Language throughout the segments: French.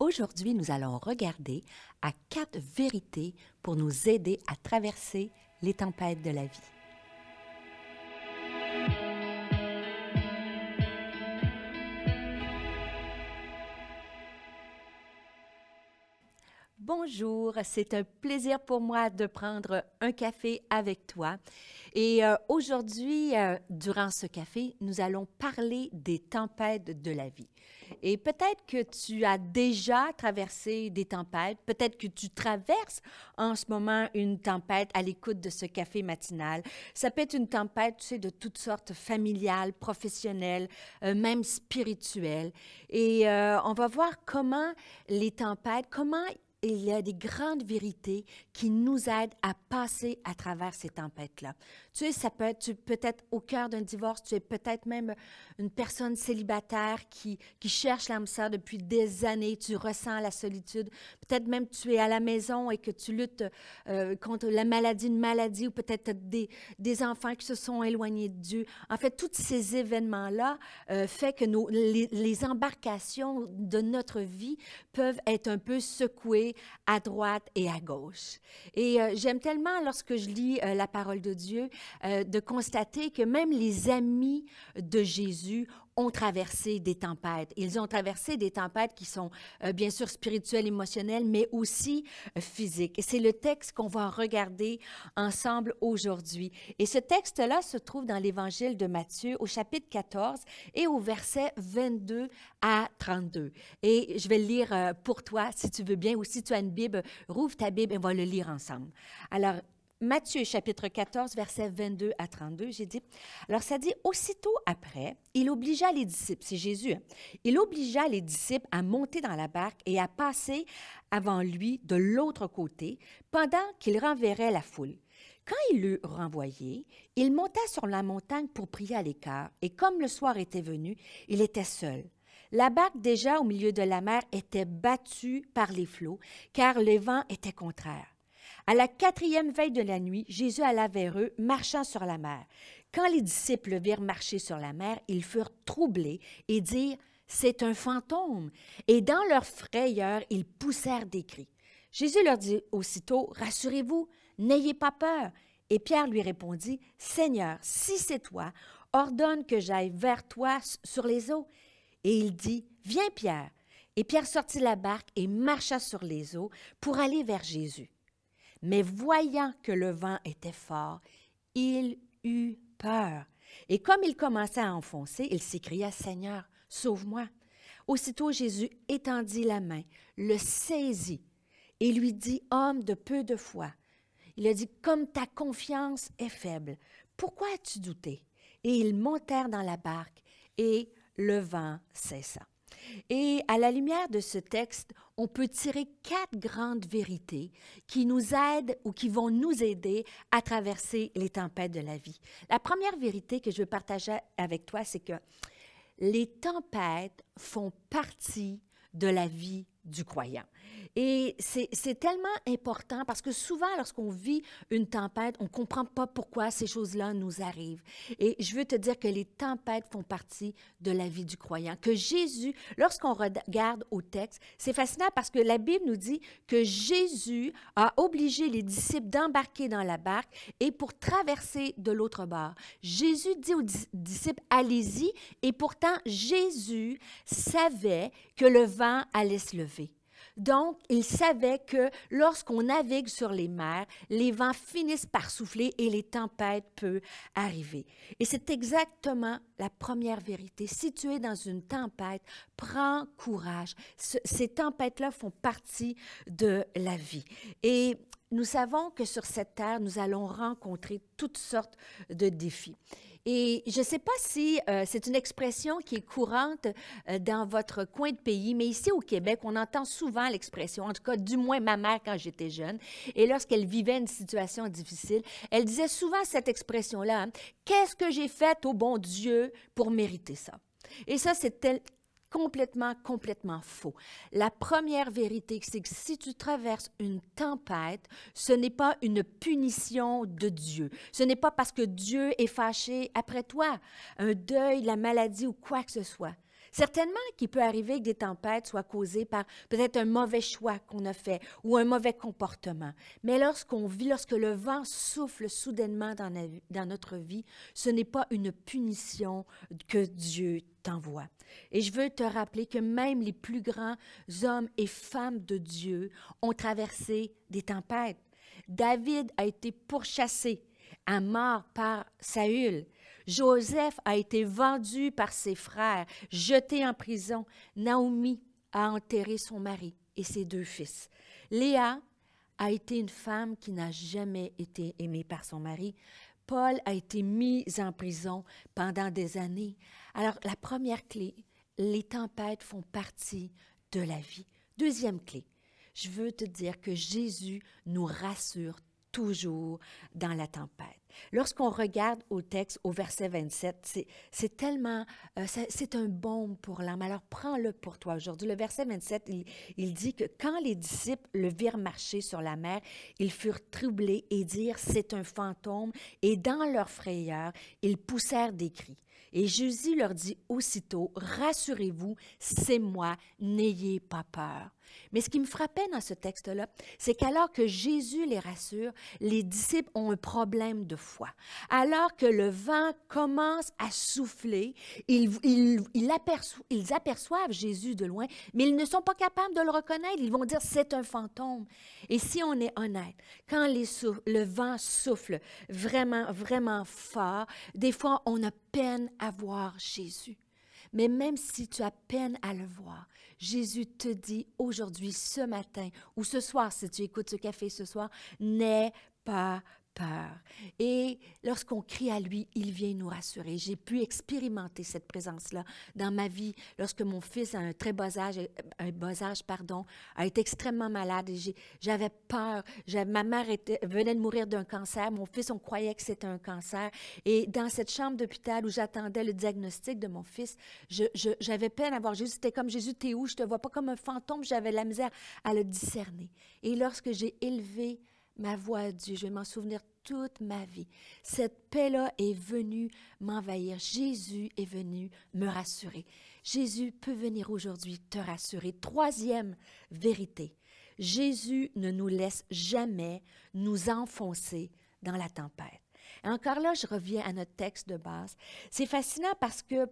Aujourd'hui, nous allons regarder à 4 vérités pour nous aider à traverser les tempêtes de la vie. Bonjour, c'est un plaisir pour moi de prendre un café avec toi. Et aujourd'hui, durant ce café, nous allons parler des tempêtes de la vie. Et peut-être que tu as déjà traversé des tempêtes, peut-être que tu traverses en ce moment une tempête à l'écoute de ce café matinal. Ça peut être une tempête, tu sais, de toutes sortes, familiales, professionnelles, même spirituelles. Et on va voir comment les tempêtes, comment il y a des grandes vérités qui nous aident à passer à travers ces tempêtes-là. Tu sais, ça peut être, tu peux être au cœur d'un divorce, tu es peut-être même une personne célibataire qui cherche l'âme sœur depuis des années, tu ressens la solitude. Peut-être même tu es à la maison et que tu luttes contre la maladie, une maladie, ou peut-être des enfants qui se sont éloignés de Dieu. En fait, tous ces événements-là font que les embarcations de notre vie peuvent être un peu secouées à droite et à gauche. Et j'aime tellement, lorsque je lis la parole de Dieu, de constater que même les amis de Jésus ont traversé des tempêtes. Ils ont traversé des tempêtes qui sont bien sûr spirituelles, émotionnelles, mais aussi physiques. Et c'est le texte qu'on va regarder ensemble aujourd'hui. Et ce texte-là se trouve dans l'Évangile de Matthieu au chapitre 14 et au verset 22 à 32. Et je vais le lire pour toi, si tu veux bien, ou si tu as une Bible, rouvre ta Bible et on va le lire ensemble. Alors, Matthieu, chapitre 14, versets 22 à 32, j'ai dit, alors ça dit, aussitôt après, il obligea les disciples, c'est Jésus, hein, il obligea les disciples à monter dans la barque et à passer avant lui de l'autre côté, pendant qu'il renverrait la foule. Quand il l'eut renvoyé, il monta sur la montagne pour prier à l'écart, et comme le soir était venu, il était seul. La barque déjà au milieu de la mer était battue par les flots, car le vent était contraire. À la 4e veille de la nuit, Jésus alla vers eux, marchant sur la mer. Quand les disciples le virent marcher sur la mer, ils furent troublés et dirent « C'est un fantôme !» Et dans leur frayeur, ils poussèrent des cris. Jésus leur dit aussitôt « Rassurez-vous, n'ayez pas peur !» Et Pierre lui répondit « Seigneur, si c'est toi, ordonne que j'aille vers toi sur les eaux. » Et il dit « Viens, Pierre !» Et Pierre sortit de la barque et marcha sur les eaux pour aller vers Jésus. Mais voyant que le vent était fort, il eut peur. Et comme il commençait à enfoncer, il s'écria, « Seigneur, sauve-moi. » Aussitôt Jésus étendit la main, le saisit et lui dit, « Homme de peu de foi. » Il a dit, « Comme ta confiance est faible, pourquoi as-tu douté? » Et ils montèrent dans la barque et le vent cessa. Et à la lumière de ce texte, on peut tirer 4 grandes vérités qui nous aident ou qui vont nous aider à traverser les tempêtes de la vie. La première vérité que je veux partager avec toi, c'est que les tempêtes font partie de la vie du croyant. Et c'est tellement important parce que souvent, lorsqu'on vit une tempête, on ne comprend pas pourquoi ces choses-là nous arrivent. Et je veux te dire que les tempêtes font partie de la vie du croyant. Que Jésus, lorsqu'on regarde au texte, c'est fascinant parce que la Bible nous dit que Jésus a obligé les disciples d'embarquer dans la barque et pour traverser de l'autre bord. Jésus dit aux disciples, allez-y, et pourtant Jésus savait que le vent allait se lever. Donc, il savait que lorsqu'on navigue sur les mers, les vents finissent par souffler et les tempêtes peuvent arriver. Et c'est exactement la première vérité. Si tu es dans une tempête, prends courage. Ces tempêtes-là font partie de la vie. Et nous savons que sur cette terre, nous allons rencontrer toutes sortes de défis. Et je ne sais pas si c'est une expression qui est courante dans votre coin de pays, mais ici au Québec, on entend souvent l'expression, en tout cas du moins ma mère quand j'étais jeune, et lorsqu'elle vivait une situation difficile, elle disait souvent cette expression-là, hein, « Qu'est-ce que j'ai fait au bon Dieu pour mériter ça? » Et ça, c'est complètement faux. La première vérité, c'est que si tu traverses une tempête, ce n'est pas une punition de Dieu. Ce n'est pas parce que Dieu est fâché après toi, un deuil, la maladie ou quoi que ce soit. Certainement qu'il peut arriver que des tempêtes soient causées par peut-être un mauvais choix qu'on a fait ou un mauvais comportement. Mais lorsqu'on vit, lorsque le vent souffle soudainement dans notre vie, ce n'est pas une punition que Dieu t'envoie. Et je veux te rappeler que même les plus grands hommes et femmes de Dieu ont traversé des tempêtes. David a été pourchassé à mort par Saül. Joseph a été vendu par ses frères, jeté en prison. Naomi a enterré son mari et ses 2 fils. Léa a été une femme qui n'a jamais été aimée par son mari. Paul a été mis en prison pendant des années. Alors, la première clé, les tempêtes font partie de la vie. Deuxième clé, je veux te dire que Jésus nous rassure toujours dans la tempête. Lorsqu'on regarde au texte, au verset 27, c'est tellement, c'est un baume pour l'âme. Alors, prends-le pour toi aujourd'hui. Le verset 27, il dit que quand les disciples le virent marcher sur la mer, ils furent troublés et dirent, c'est un fantôme. Et dans leur frayeur, ils poussèrent des cris. Et Jésus leur dit aussitôt, rassurez-vous, c'est moi, n'ayez pas peur. Mais ce qui me frappait dans ce texte-là, c'est qu'alors que Jésus les rassure, les disciples ont un problème de foi. Alors que le vent commence à souffler, ils aperçoivent Jésus de loin, mais ils ne sont pas capables de le reconnaître. Ils vont dire, c'est un fantôme. Et si on est honnête, quand le vent souffle vraiment, vraiment fort, des fois, on a peine à voir Jésus. Mais même si tu as peine à le voir, Jésus te dit aujourd'hui, ce matin ou ce soir, si tu écoutes ce café ce soir, n'aie pas peur. Et lorsqu'on crie à lui, il vient nous rassurer. J'ai pu expérimenter cette présence-là dans ma vie lorsque mon fils, à un très bas âge, a été extrêmement malade et j'avais peur. Ma mère venait de mourir d'un cancer. Mon fils, on croyait que c'était un cancer. Et dans cette chambre d'hôpital où j'attendais le diagnostic de mon fils, j'avais peine à voir Jésus. C'était comme, Jésus, t'es où? Je te vois pas comme un fantôme. J'avais la misère à le discerner. Et lorsque j'ai élevé ma voix à Dieu, je vais m'en souvenir toute ma vie. Cette paix-là est venue m'envahir. Jésus est venu me rassurer. Jésus peut venir aujourd'hui te rassurer. Troisième vérité, Jésus ne nous laisse jamais nous enfoncer dans la tempête. Et encore là, je reviens à notre texte de base. C'est fascinant parce que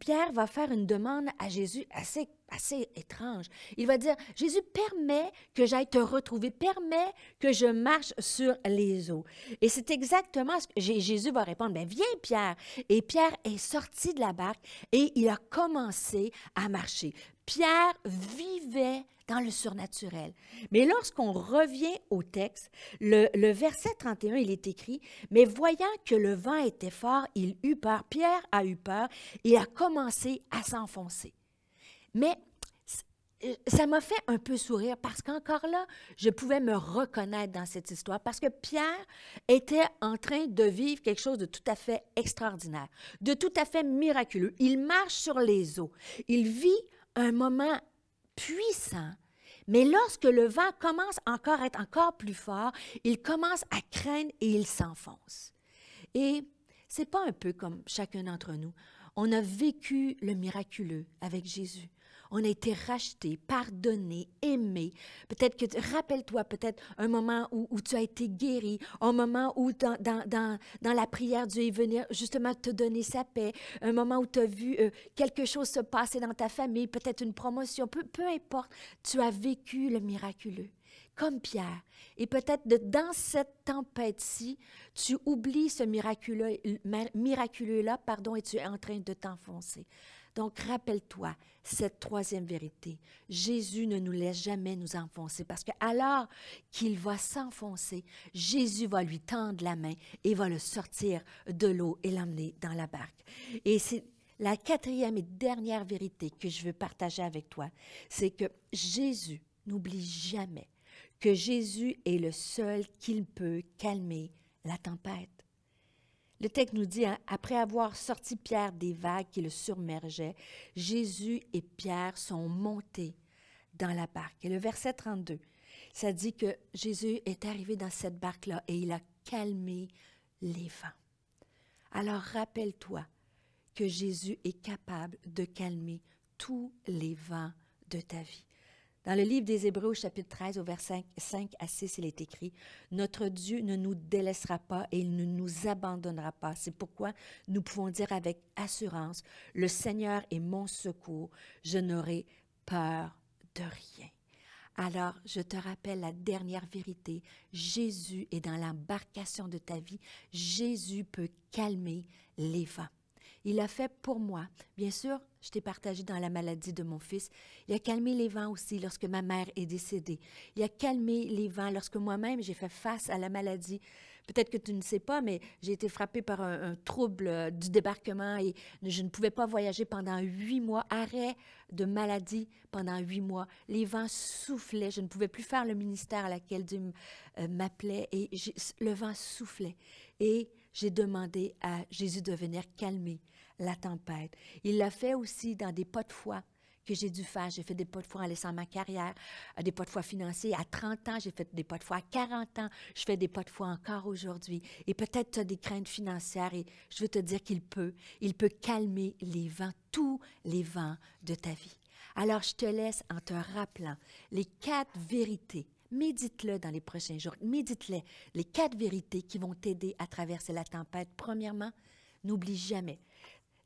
Pierre va faire une demande à Jésus assez étrange. Il va dire, Jésus, permet que j'aille te retrouver, permet que je marche sur les eaux. Et c'est exactement ce que Jésus va répondre, bien, viens Pierre. Et Pierre est sorti de la barque et il a commencé à marcher. Pierre vivait dans le surnaturel. Mais lorsqu'on revient au texte, le verset 31, il est écrit, « Mais voyant que le vent était fort, il eut peur. » Pierre a eu peur et a commencé à s'enfoncer. Mais ça m'a fait un peu sourire parce qu'encore là, je pouvais me reconnaître dans cette histoire parce que Pierre était en train de vivre quelque chose de tout à fait extraordinaire, de tout à fait miraculeux. Il marche sur les eaux. Il vit un moment puissant, mais lorsque le vent commence encore à être encore plus fort, il commence à craindre et il s'enfonce. Et c'est pas un peu comme chacun d'entre nous. On a vécu le miraculeux avec Jésus. On a été racheté, pardonné, aimé. Peut-être que, rappelle-toi peut-être un moment où tu as été guéri, un moment où dans la prière, Dieu est venu justement te donner sa paix, un moment où tu as vu quelque chose se passer dans ta famille, peut-être une promotion, peu importe, tu as vécu le miraculeux. Comme Pierre. Et peut-être dans cette tempête-ci, tu oublies ce miraculeux-là, et tu es en train de t'enfoncer. Donc, rappelle-toi cette troisième vérité. Jésus ne nous laisse jamais nous enfoncer parce qu'alors qu'il va s'enfoncer, Jésus va lui tendre la main et va le sortir de l'eau et l'emmener dans la barque. Et c'est la quatrième et dernière vérité que je veux partager avec toi, c'est que Jésus n'oublie jamais que Jésus est le seul qui peut calmer la tempête. Le texte nous dit, après avoir sorti Pierre des vagues qui le submergeaient, Jésus et Pierre sont montés dans la barque. Et le verset 32, ça dit que Jésus est arrivé dans cette barque-là et il a calmé les vents. Alors rappelle-toi que Jésus est capable de calmer tous les vents de ta vie. Dans le livre des Hébreux, au chapitre 13, au verset 5 à 6, il est écrit « Notre Dieu ne nous délaissera pas et il ne nous abandonnera pas. C'est pourquoi nous pouvons dire avec assurance, « Le Seigneur est mon secours, je n'aurai peur de rien. » Alors, je te rappelle la dernière vérité. Jésus est dans l'embarcation de ta vie. Jésus peut calmer les vents. Il l'a fait pour moi. Bien sûr, je t'ai partagé dans la maladie de mon fils. Il a calmé les vents aussi lorsque ma mère est décédée. Il a calmé les vents lorsque moi-même j'ai fait face à la maladie. Peut-être que tu ne sais pas, mais j'ai été frappée par un trouble du débarquement et je ne pouvais pas voyager pendant 8 mois. Arrêt de maladie pendant 8 mois. Les vents soufflaient. Je ne pouvais plus faire le ministère à laquelle Dieu m'appelait et le vent soufflait. Et j'ai demandé à Jésus de venir calmer la tempête. Il l'a fait aussi dans des pas de foi que j'ai dû faire. J'ai fait des pas de foi en laissant ma carrière, des pas de foi financiers. À 30 ans, j'ai fait des pas de foi. À 40 ans, je fais des pas de foi encore aujourd'hui. Et peut-être tu as des craintes financières et je veux te dire qu'il peut calmer les vents, tous les vents de ta vie. Alors, je te laisse en te rappelant les 4 vérités. Médite-le dans les prochains jours. Médite-les, les 4 vérités qui vont t'aider à traverser la tempête. Premièrement, n'oublie jamais,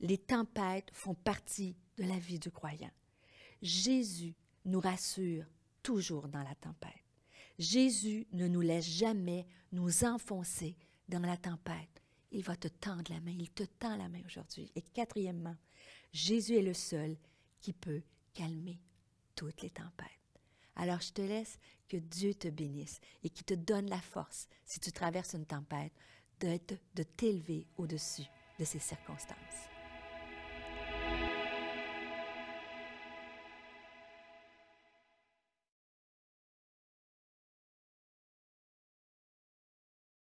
les tempêtes font partie de la vie du croyant. Jésus nous rassure toujours dans la tempête. Jésus ne nous laisse jamais nous enfoncer dans la tempête. Il va te tendre la main, il te tend la main aujourd'hui. Et 4e, Jésus est le seul qui peut calmer toutes les tempêtes. Alors, je te laisse, que Dieu te bénisse et qu'il te donne la force, si tu traverses une tempête, de t'élever au-dessus de ces circonstances.